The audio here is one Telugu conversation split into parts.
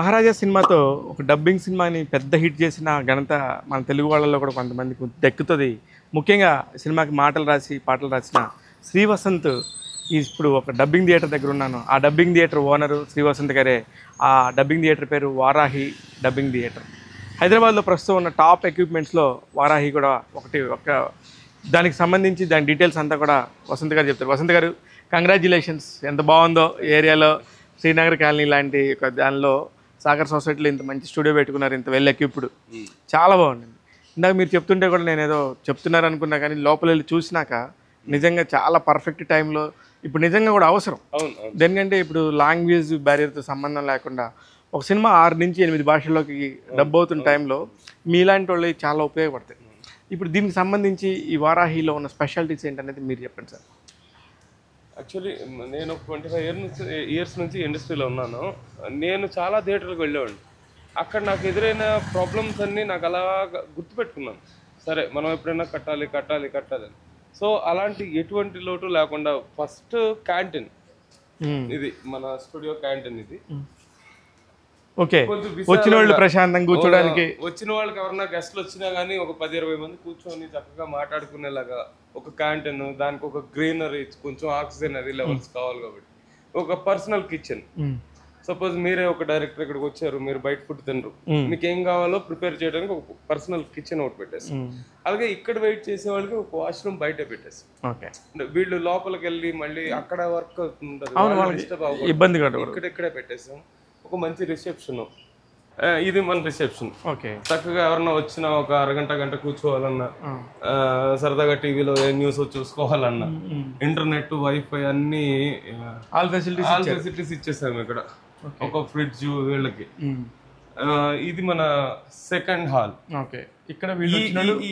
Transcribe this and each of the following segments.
మహారాజా సినిమాతో ఒక డబ్బింగ్ సినిమాని పెద్ద హిట్ చేసిన ఘనత మన తెలుగు వాళ్ళలో కూడా కొంతమందికి దక్కుతుంది. ముఖ్యంగా సినిమాకి మాటలు రాసి పాటలు రాసిన శ్రీవసంత్ ఇప్పుడు ఒక డబ్బింగ్ థియేటర్ దగ్గర ఉన్నాను. ఆ డబ్బింగ్ థియేటర్ ఓనరు శ్రీవసంత్ గారే. ఆ డబ్బింగ్ థియేటర్ పేరు వారాహి డబ్బింగ్ థియేటర్. హైదరాబాద్లో ప్రస్తుతం ఉన్న టాప్ ఎక్విప్మెంట్స్లో వారాహి కూడా ఒక దానికి సంబంధించి దాని డీటెయిల్స్ అంతా కూడా వసంత్ గారు చెప్తారు. వసంత్ గారు, కంగ్రాచ్యులేషన్స్. ఎంత బాగుందో ఏరియాలో శ్రీనగర్ కాలనీ లాంటి ఒక దానిలో సాగర్ సొసైటీలో ఇంత మంచి స్టూడియో పెట్టుకున్నారు, ఇంత వెల్ ఎక్విప్డ్, చాలా బాగుంటుంది. ఇందాక మీరు చెప్తుంటే కూడా నేను ఏదో చెప్తున్నారు అనుకున్నా, కానీ లోపల వెళ్ళి చూసినాక నిజంగా చాలా పర్ఫెక్ట్ టైంలో ఇప్పుడు నిజంగా కూడా అవసరం. దేనికంటే ఇప్పుడు లాంగ్వేజ్ బ్యారియర్తో సంబంధం లేకుండా ఒక సినిమా 6 నుంచి 8 భాషల్లోకి డబ్ అవుతున్న టైంలో మీలాంటి వాళ్ళు చాలా ఉపయోగపడతాయి. ఇప్పుడు దీనికి సంబంధించి ఈ వారాహిలో ఉన్న స్పెషాలిటీస్ ఏంటనేది మీరు చెప్పండి సార్. యాక్చువల్లీ నేను 25 ఇయర్స్ నుంచి ఇండస్ట్రీలో ఉన్నాను. నేను చాలా థియేటర్లకు వెళ్ళేవాడిని. అక్కడ నాకు ఎదురైన ప్రాబ్లమ్స్ అన్నీ నాకు అలా గుర్తుపెట్టుకున్నాను. సరే, మనం ఎప్పుడైనా కట్టాలి అని. సో అలాంటి ఎటువంటి లోటు లేకుండా ఫస్ట్ క్యాంటీన్, ఇది మన స్టూడియో క్యాంటీన్. ఇది ఓకే, వచ్చిన వాళ్ళు ప్రశాంతంగా కూర్చోడానికి, వచ్చిన వాళ్ళకి ఎవరన్నా గెస్ట్లు వచ్చినా కానీ ఒక 10-20 మంది కూర్చొని చక్కగా మాట్లాడుకునేలాగా ఒక క్యాంటీన్, దానికి ఒక గ్రీనరీ, కొంచెం ఆక్సిజనరీ లెవెల్స్ కావాలి కాబట్టి ఒక పర్సనల్ కిచెన్. సపోజ్ మీరే ఒక డైరెక్టర్ ఇక్కడికి వచ్చారు, మీరు బయట ఫుడ్ తినరు, మీకు ఏం కావాలో ప్రిపేర్ చేయడానికి ఒక పర్సనల్ కిచెన్ ఒకటి పెట్టేసి, అలాగే ఇక్కడ వెయిట్ చేసే వాళ్ళకి ఒక వాష్రూమ్ బయట పెట్టేసి, వీళ్ళు లోపలికి వెళ్ళి మళ్ళీ అక్కడ వర్క్ అవుతుంది ఇబ్బంది ఇక్కడే పెట్టేసాం. ఒక మంచి రిసెప్షన్, ఇది మన రిసెప్షన్. ఓకే, చక్కగా ఎవరన్నా వచ్చినా ఒక గంట కూర్చోవాలన్నా, సరదాగా టీవీలో ఏ న్యూస్ చూసుకోవాలన్నా, ఇంటర్నెట్, వైఫై అన్ని ఆల్ ఫెసిలిటీస్ ఇచ్చేసాము ఇక్కడ. ఒక ఫ్రిడ్జ్ వీళ్ళకి. ఇది మన సెకండ్ హాల్. ఓకే, ఇక్కడ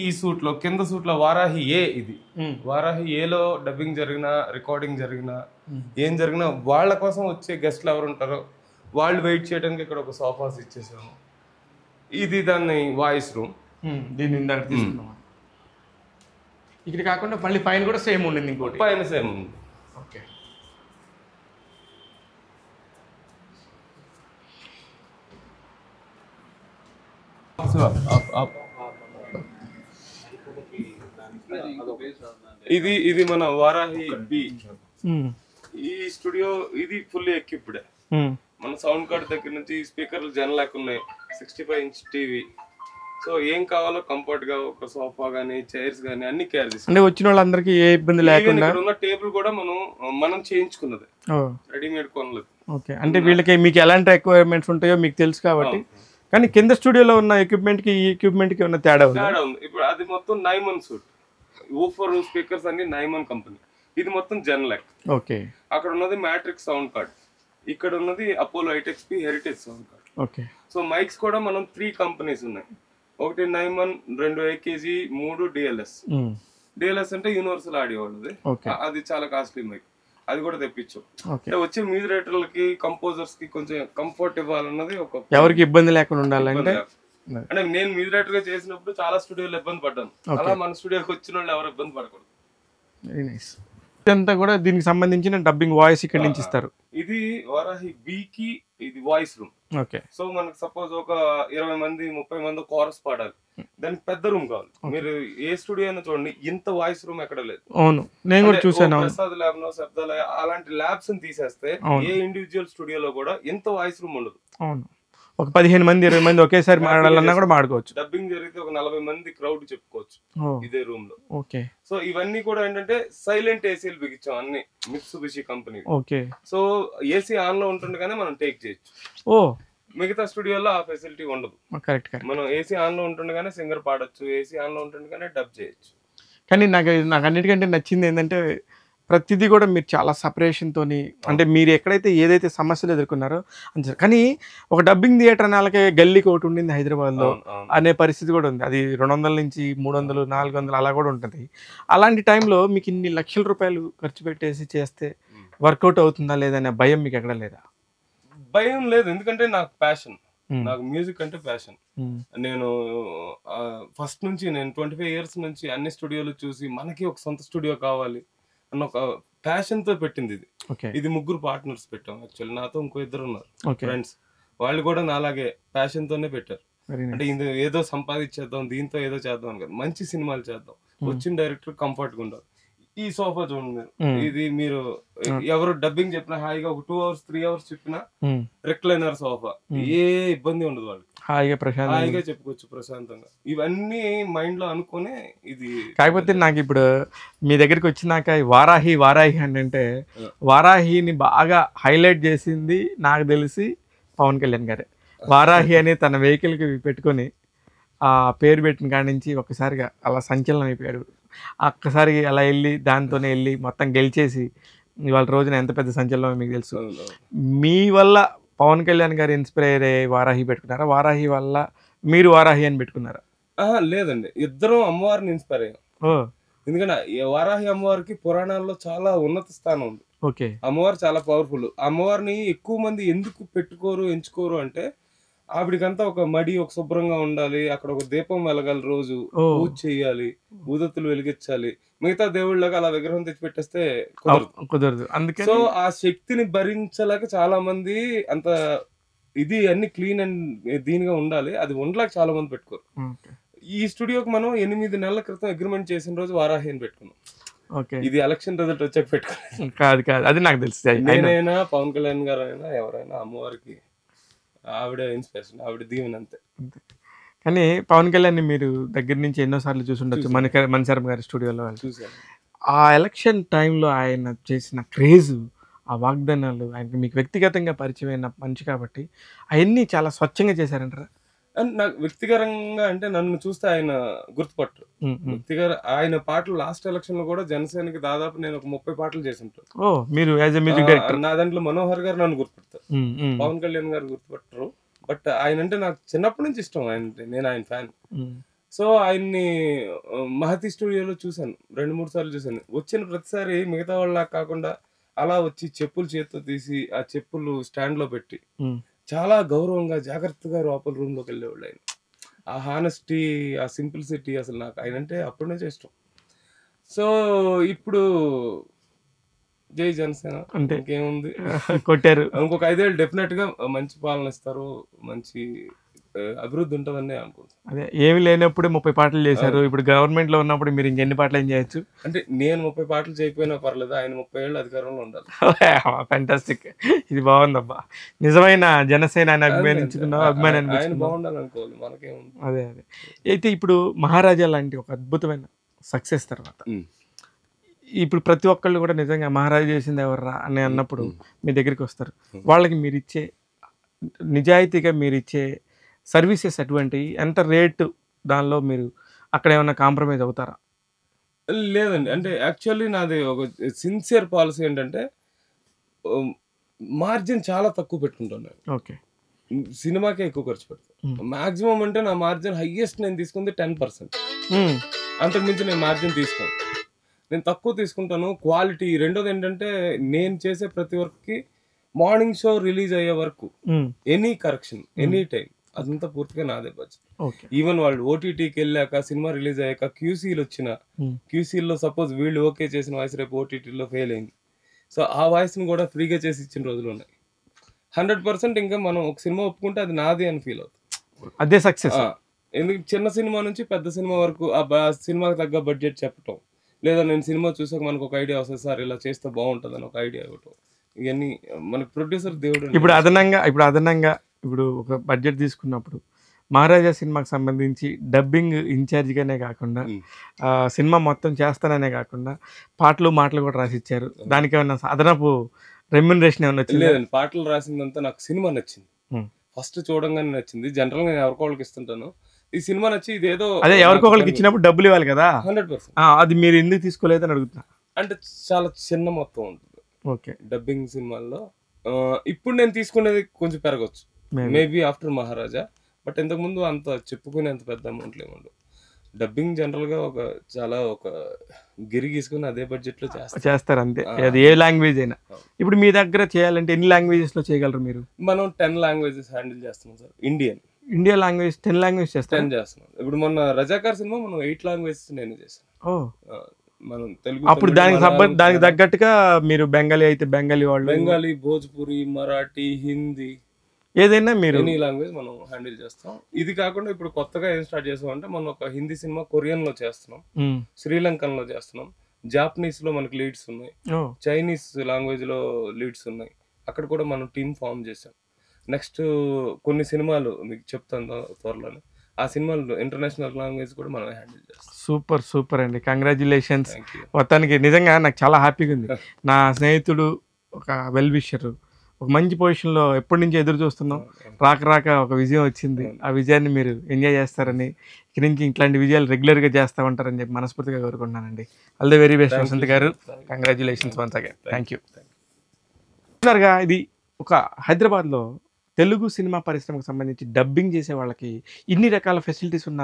ఈ సూట్ లో, కింద సూట్ లో వారాహి ఏ. ఇది వారాహి ఏలో డబ్బింగ్ జరిగినా, రికార్డింగ్ జరిగినా, ఏం జరిగినా వాళ్ళ కోసం వచ్చే గెస్ట్లు ఎవరు ఉంటారో వాళ్ళు వెయిట్ చేయడానికి ఇక్కడ ఒక సోఫాస్ ఇచ్చేసాము. ఇది దాన్ని వాయిస్ రూమ్. దీన్ని ఇందాక తీసుకున్నాం. ఇక్కడ కాకుండా మళ్ళీ పైన కూడా సేమ్ ఉండింది, ఇంకోటి పైన సేమ్ ఉంది. ఓకే, ఇది మన వారాహి బి. ఈ స్టూడియో ఇది ఫుల్లీ ఎక్విప్డ్. మన సౌండ్ కార్డ్ దగ్గర నుంచి స్పీకర్లు జనలాక్ ఉన్నాయి, 65 ఇంచ్ టీవీ. సో ఏం కావాలో కంఫర్ట్ గా ఒక సోఫా గానీ, చైర్స్ గానీ అన్ని కేర్ చేస్తాం. అంటే వచ్చిన వాళ్ళందరికీ ఏ ఇబ్బంది లేకుండా. ఉన్న టేబుల్ కూడా మనం చేయించుకున్నది, రెడీమేడ్ కొనలేదు. ఓకే, అంటే వీళ్ళకి మీకు ఎలాంటి రిక్వైర్మెంట్స్ ఉంటాయో మీకు తెలుసు కాబట్టి. కానీ కింద స్టూడియోలో ఉన్న ఎక్విప్మెంట్ కి ఈ ఎక్విప్మెంట్ కి ఉన్న తేడా ఉంది. ఇప్పుడు అది మొత్తం నైమన్ సూట్, ఊఫర్ స్పీకర్స్ అన్ని నైమన్ కంపెనీ. ఇది మొత్తం జెన్లాక్. ఓకే, అక్కడ ఉన్నది మ్యాట్రిక్స్ సౌండ్ కార్డ్, ఇక్కడ ఉన్నది అపోలో ఐటెక్స్పీ Heritage sound card. Okay, so mics కూడా మనం 3 కంపెనీస్ ఉన్నాయి. ఒకటి నైమన్, 2 AKG, 3 డిఎల్ఎస్. డిఎల్ఎస్ అంటే యూనివర్సల్ ఆడియో వాళ్ళది. అది చాలా కాస్ట్లీ మైక్, అది కూడా తెప్పించాం. వచ్చే మ్యూజిక్ కంపోజర్స్ కి కొంచెం కంఫర్ట్ ఇవ్వాలన్నది ఒక, ఎవరికి ఇబ్బంది లేకుండా ఉండాలంటే. అంటే నేను మ్యూజిక్ డైరెక్టర్ గా చేసినప్పుడు చాలా స్టూడియోలో ఇబ్బంది పడ్డాను, అలా మన స్టూడియోకి వచ్చిన వాళ్ళు ఎవరు ఇబ్బంది పడకూడదు. Very nice. ఇదంతా కూడా దీనికి సంబంధించిన డబ్బింగ్ వాయిస్ ఇక్కడ నుంచి ఇస్తారు. ఇది వారాహి బి కి ఇది వాయిస్ రూమ్. ఓకే, సో మనకు సపోజ్ ఒక 20 మంది 30 మంది కోరస్ పాడాలి, దానికి పెద్ద రూమ్ కావాలి. మీరు ఏ స్టూడియో అయినా చూడండి, ఇంత వాయిస్ రూమ్ ఎక్కడ లేదు. అవును, నేను కూడా చూసాను. ప్రసాద్ ల్యాబ్ లో, శబ్దాలయ అలాంటి ల్యాబ్స్ తీసేస్తే ఏ ఇండివిజువల్ స్టూడియోలో కూడా ఇంత వాయిస్ రూమ్ ఉండదు. అవును, ఒక 15 మంది 20 మంది ఒకేసారి మాట్లాడాలన్నా కూడా మాట్లాడుకోవచ్చు. డబ్బింగ్ జరిగితే ఒక 40 మంది క్రౌడ్ చెప్పుకోవచ్చు ఇదే రూమ్ లో. ఓకే, సో ఇవన్నీ కూడా ఏంటంటే సైలెంట్ ఏసీలు బిగించాం అన్ని, Mitsubishi company. Okay, so AC on లో ఉంటుండగానే మనం టేక్ చేయొచ్చు. ఓ, మిగతా స్టూడియోలో ఆ ఫెసిలిటీ ఉండదు. కరెక్ట్. మనం ఏసీ ఆన్ లో ఉంటుండగానే సింగర్ పాడొచ్చు, ఏసీ ఆన్ లో ఉంటుండగానే డబ్ చేయొచ్చు. కానీ నాకు అన్నిటికంటే నచ్చింది ఏంటంటే ప్రతిదీ కూడా మీరు చాలా సపరేషన్తో, అంటే మీరు ఎక్కడైతే ఏదైతే సమస్యలు ఎదుర్కొన్నారో అంతే. కానీ ఒక డబ్బింగ్ థియేటర్ అనే వాళ్ళకి గల్లీకి ఒకటి ఉండింది హైదరాబాద్లో అనే పరిస్థితి కూడా ఉంది. అది 200 నుంచి 300, 400 అలా కూడా ఉంటుంది. అలాంటి టైంలో మీకు ఇన్ని లక్షల రూపాయలు ఖర్చు పెట్టేసి చేస్తే వర్కౌట్ అవుతుందా లేదనే భయం మీకు ఎక్కడ లేదా? భయం లేదు, ఎందుకంటే నాకు ప్యాషన్, నాకు మ్యూజిక్ అంటే ప్యాషన్. నేను ఫస్ట్ నుంచి, నేను 25 ఇయర్స్ నుంచి అన్ని స్టూడియోలు చూసి మనకి ఒక సొంత స్టూడియో కావాలి అన్న ఒక ప్యాషన్ తో పెట్టింది ఇది. ఇది 3 పార్ట్నర్స్ పెట్టాం. యాక్చువల్లీ నాతో ఇంకో 2 ఉన్నారు ఫ్రెండ్స్. వాళ్ళు కూడా నాలాగే passion తోనే పెట్టారు. వెరీ అంటే నైస్. ఇది ఏదో సంపాదించేద్దాం, దీంతో ఏదో చేద్దాం అని కాదు. మంచి సినిమాలు చేద్దాం. వచ్చిన డైరెక్టర్ కంఫర్ట్గా ఉండాలి. ఈ సోఫా చూడండి మీరు, ఇది మీరు ఎవరు డబ్బింగ్ చెప్పినా హాయిగా ఒక 2 hours 3 hours చెప్పినా రిక్లైనర్ సోఫా, ఏ ఇబ్బంది ఉండదు వాళ్ళకి, హాయిగా ప్రశాంత్. హాయిగా చెప్పుకోవచ్చు ప్రశాంతంగా. ఇవన్నీ మైండ్ లో అనుకునే ఇది. కాకపోతే నాకు ఇప్పుడు మీ దగ్గరికి వచ్చినాక ఈ వారాహి వారాహి అంటే వారాహిని బాగా హైలైట్ చేసింది నాకు తెలిసి పవన్ కళ్యాణ్ గారే. వారాహి అని తన వెహికల్కి పెట్టుకొని ఆ పేరు పెట్టిన కాడి నుంచి ఒక్కసారిగా అలా సంచలనం అయిపోయాడు. ఒక్కసారి అలా వెళ్ళి దాంతోనే వెళ్ళి మొత్తం గెలిచేసి ఇవాళ రోజున ఎంత పెద్ద సంచలనం మీకు తెలుసు. మీ వల్ల పవన్ కళ్యాణ్ గారు ఇన్స్పైర్ అయ్యి వారాహి పెట్టుకున్నారా? వారాహి వల్ల మీరు వారాహి అని పెట్టుకున్నారా? లేదండి, ఇద్దరం అమ్మవారిని ఇన్స్పైర్ అయ్యాం. ఓ ఎందుకంటే ఈ వారాహి అమ్మవారికి పురాణాల్లో చాలా ఉన్నత స్థానం ఉంది. ఓకే. అమ్మవారు చాలా పవర్ఫుల్. అమ్మవారిని ఎక్కువ మంది ఎందుకు పెట్టుకోరు ఎంచుకోరు అంటే ఆవిడికంతా ఒక మడి, ఒక శుభ్రంగా ఉండాలి, అక్కడ ఒక దీపం వెలగాలి, రోజు పూజ చేయాలి, ఊదత్తులు వెలిగించాలి. మిగతా దేవుళ్ళగా అలా విగ్రహం తెచ్చి పెట్టేస్తే కుదరదు. అందుకే సో ఆ శక్తిని భరించలేక చాలా మంది అంత ఇది అన్ని క్లీన్ అండ్ దీనిగా ఉండాలి, అది ఉండలేక చాలా మంది పెట్టుకోరు. ఈ స్టూడియోకి మనం 8 నెలల క్రితం అగ్రిమెంట్ చేసిన రోజు వారాహి అని పెట్టుకున్నాం. ఇది ఎలక్షన్ రిజల్ట్ వచ్చాక పెట్టుకున్నాం. కాదు అది నాకు తెలుసు. నేనైనా పవన్ కళ్యాణ్ గారు అయినా ఎవరైనా అమ్మవారికి ఆవిడ ఇన్స్పిరేషన్, ఆవిడ దీవెన అంతే. కానీ పవన్ కళ్యాణ్ మీరు దగ్గర నుంచి ఎన్నోసార్లు చూసుండొచ్చు మణిశర్మ గారి స్టూడియోలో. చూసాను. ఆ ఎలక్షన్ టైంలో ఆయన చేసిన క్రేజ్, ఆ వాగ్దానాలు, ఆయనకి మీకు వ్యక్తిగతంగా పరిచయమైన మనిషి కాబట్టి అవన్నీ చాలా స్వచ్ఛంగా చేశారంటారా? అండ్ నాకు వ్యక్తిగతంగా అంటే నన్ను చూస్తే ఆయన గుర్తుపట్టరు. ఆయన పాటలు లాస్ట్ ఎలక్షన్ లో కూడా జనసేనకి దాదాపు నేను ఒక 30 పాటలు చేసి ఉంటాను. మీరు యాజ్ ఎ మ్యూజిక్ డైరెక్టర్. నా దాంట్లో మనోహర్ గారు నన్ను గుర్తుపడతారు, పవన్ కళ్యాణ్ గారు గుర్తుపట్టరు. బట్ ఆయన అంటే నాకు చిన్నప్పటి నుంచి ఇష్టం. నేను ఆయన ఫ్యాన్. సో ఆయన్ని మహతి స్టూడియోలో చూసాను, 2-3 సార్లు చూసాను. వచ్చిన ప్రతిసారి మిగతా వాళ్ళ కాకుండా అలా వచ్చి చెప్పులు చేతితో తీసి ఆ చెప్పులు స్టాండ్ లో పెట్టి చాలా గౌరవంగా జాగ్రత్తగా లోపల రూమ్ లోకి వెళ్ళేవాళ్ళు. ఆయన ఆ హానెస్టీ, ఆ సింప్లిసిటీ, అసలు నాకు ఆయన అంటే అప్పటి నుంచే ఇష్టం. సో ఇప్పుడు జై జనసేన అంటే ఇంకేముంది, కొట్టారు. ఇంకొక 5 ఏళ్ళు డెఫినెట్ గా మంచి పాలన ఇస్తారు, మంచి అభివృద్ధి ఉంటుందని అనుకుంటున్నాను. అదే ఏమి లేనప్పుడు 30 పాటలు చేశారు. ఇప్పుడు గవర్నమెంట్ లో ఉన్నప్పుడు మీరు ఇంకెన్ని పాటలు ఏం చేయొచ్చు? అంటే నేను 30 పాటలు చేయకపోయినా పర్లేదు, ఆయన 30 ఏళ్ళు అధికారంలో ఉండాలి. ఫ్యాంటాస్టిక్. ఇది బాగుందబ్బా. నిజమైన జనసేన అభిమానించుకున్నావు, అభిమానాన్ని ఆయన బాగుండాలి అనుకోవాలి, మనకేముంది. అదే అయితే ఇప్పుడు మహారాజా లాంటి ఒక అద్భుతమైన సక్సెస్ తర్వాత ఇప్పుడు ప్రతి ఒక్కళ్ళు కూడా నిజంగా మహారాజా చేసింది ఎవర్రా అని అన్నప్పుడు మీ దగ్గరికి వస్తారు. వాళ్ళకి మీరు ఇచ్చే నిజాయితీగా మీరు ఇచ్చే సర్వీసెస్ అటువంటివి, ఎంత రేటు దానిలో మీరు అక్కడ ఏమన్నా కాంప్రమైజ్ అవుతారా? లేదండి, అంటే యాక్చువల్లీ నాది ఒక సిన్సియర్ పాలసీ ఏంటంటే మార్జిన్ చాలా తక్కువ పెట్టుకుంటాను. ఓకే. సినిమాకే ఎక్కువ ఖర్చు పెడతాను. మాక్సిమం అంటే నా మార్జిన్ హైయెస్ట్ నేను తీసుకుంది 10%. అంతకుమించి నేను మార్జిన్ తీసుకోను. నేను తక్కువ తీసుకుంటాను. క్వాలిటీ. రెండోది ఏంటంటే నేను చేసే ప్రతి వర్క్కి మార్నింగ్ షో రిలీజ్ అయ్యే వరకు ఎనీ కరెక్షన్ ఎనీ టైం అదంతా పూర్తిగా నాదే బడ్జెట్. ఈవెన్ వాళ్ళు ఓటీటీకి వెళ్ళాక సినిమా రిలీజ్ అయ్యాక క్యూసీలు వచ్చిన క్యూసీల్లో సపోజ్ వీళ్ళు ఓకే చేసిన వాయిస్ రేపు ఓటీటీలో ఫెయిల్ అయింది, సో ఆ వాయిస్ని కూడా ఫ్రీగా చేసి ఇచ్చిన రోజులు ఉన్నాయి. 100% ఇంకా మనం ఒక సినిమా ఒప్పుకుంటే అది నాది అని ఫీల్ అవుతుంది. అదే సక్సెస్. ఎందుకు చిన్న సినిమా నుంచి పెద్ద సినిమా వరకు ఆ సినిమాకి తగ్గ బడ్జెట్ చెప్పటం, లేదా నేను సినిమా చూసాక మనకు ఒక ఐడియా వస్తుంది, సార్ ఇలా చేస్తే బాగుంటుంది అని ఒక ఐడియా ఇవ్వటం, ఇవన్నీ మనకు ప్రొడ్యూసర్ దేవుడు. ఇప్పుడు అదనంగా ఇప్పుడు ఒక బడ్జెట్ తీసుకున్నప్పుడు మహారాజా సినిమాకి సంబంధించి డబ్బింగ్ ఇన్ఛార్జ్గానే కాకుండా సినిమా మొత్తం చేస్తాననే కాకుండా పాటలు మాటలు కూడా రాసిచ్చారు. దానికి ఏమన్నా అదనపు రెమ్యునరేషన్ ఏమన్నా వచ్చింది? లేదండి, పాటలు రాసిందంతా నాకు సినిమా నచ్చింది. ఫస్ట్ చూడంగానే నచ్చింది. జనరల్ గా నేను ఎవరికోళ్ళకి ఇస్తుంటాను. ఈ సినిమా నచ్చి ఇదేదో అదే ఎవరికొకరికి ఇచ్చినప్పుడు డబ్బులు ఇవ్వాలి కదా. 100%. అది మీరు ఎందుకు తీసుకోలేదని అడుగుతున్నా. అంటే చాలా చిన్న మొత్తం ఉంటుంది. ఓకే. డబ్బింగ్ సినిమాల్లో ఇప్పుడు నేను తీసుకునేది కొంచెం పెరగచ్చు, మేబీ ఆఫ్టర్ మహారాజా. బట్ ఇంతకు ముందు అంత చెప్పుకునే అంత పెద్ద అమౌంట్లు ఏముండవు. డబ్బింగ్ జనరల్ గా ఒక గిరి గీసుకుని అదే బడ్జెట్ లో చేస్తారు అంతే, అది ఏ లాంగ్వేజ్ అయినా. ఇప్పుడు మీ దగ్గర చేయాలంటే ఎన్ని లాంగ్వేజెస్ లో చేయగలరు మీరు? మనం 10 లాంగ్వేజెస్ హ్యాండిల్ చేస్తున్నాం సార్. ఇండియా లాంగ్వేజ్ 10 లాంగ్వేజ్ చేస్తాం. ఇప్పుడు మొన్న రజాకార్ సినిమా మనం 8 లాంగ్వేజెస్ నేను చేశాను. మనం తెలుగు. అప్పుడు దానికి తగ్గట్టుగా మీరు బెంగాలీ అయితే బెంగాలీ వాళ్ళు, బెంగాలీ, భోజ్పురి, మరాఠీ, హిందీ, ఏదైనా మీరు ఎనీ లాంగ్వేజ్ మనం హ్యాండిల్ చేస్తాం. ఇది కాకుండా ఇప్పుడు కొత్తగా ఏం స్టార్ట్ చేసామంటే మనం ఒక హిందీ సినిమా కొరియన్లో చేస్తున్నాం, శ్రీలంకన్లో చేస్తున్నాం, జాపనీస్లో మనకి లీడ్స్ ఉన్నాయి, చైనీస్ లాంగ్వేజ్లో లీడ్స్ ఉన్నాయి. అక్కడ కూడా మనం టీమ్ ఫామ్ చేసాం. నెక్స్ట్ కొన్ని సినిమాలు మీకు చెప్తాను త్వరలోనే. ఆ సినిమాలు ఇంటర్నేషనల్ లాంగ్వేజ్ కూడా మనం హ్యాండిల్ చేస్తాం. సూపర్ సూపర్ అండి, కంగ్రాచులేషన్స్. Thank you. మొత్తానికి నిజంగా నాకు చాలా హ్యాపీగా ఉంది. నా స్నేహితుడు ఒక వెల్ విషర్, ఒక మంచి పొజిషన్లో ఎప్పటి నుంచి ఎదురు చూస్తున్నాం, రాక రాక ఒక విజయం వచ్చింది. ఆ విజయాన్ని మీరు ఎంజాయ్ చేస్తారని, ఇక్కడి నుంచి ఇట్లాంటి విజయాలు రెగ్యులర్గా చేస్తూ ఉంటారని చెప్పి మనస్ఫూర్తిగా కోరుకుంటున్నానండి. All the very best Vasanth garu. Congratulations once again. Thank you. చూస్తున్నారుగా, ఇది ఒక హైదరాబాద్లో తెలుగు సినిమా పరిశ్రమకు సంబంధించి డబ్బింగ్ చేసే వాళ్ళకి ఇన్ని రకాల ఫెసిలిటీస్ ఉన్న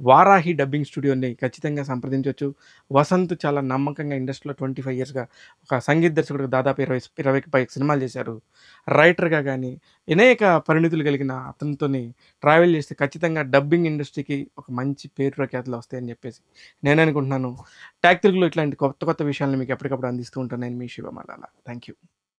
వారాహి డబ్బింగ్ స్టూడియోని ఖచ్చితంగా సంప్రదించవచ్చు. వసంత్ చాలా నమ్మకంగా ఇండస్ట్రీలో 25 ఇయర్స్గా ఒక సంగీత దర్శకుడిగా దాదాపు 20కి పైగా సినిమాలు చేశారు. రైటర్గా కానీ అనేక పరిణితులు కలిగిన అతనితోని ట్రావెల్ చేస్తే ఖచ్చితంగా డబ్బింగ్ ఇండస్ట్రీకి ఒక మంచి పేరు ప్రఖ్యాతులు వస్తాయని చెప్పేసి నేను అనుకుంటున్నాను. ట్యాగ్ తెలుగులో ఇట్లాంటి కొత్త కొత్త విషయాలను మీకు ఎప్పటికప్పుడు అందిస్తూ ఉంటాను. నేను మీ శివమాల. Thank you.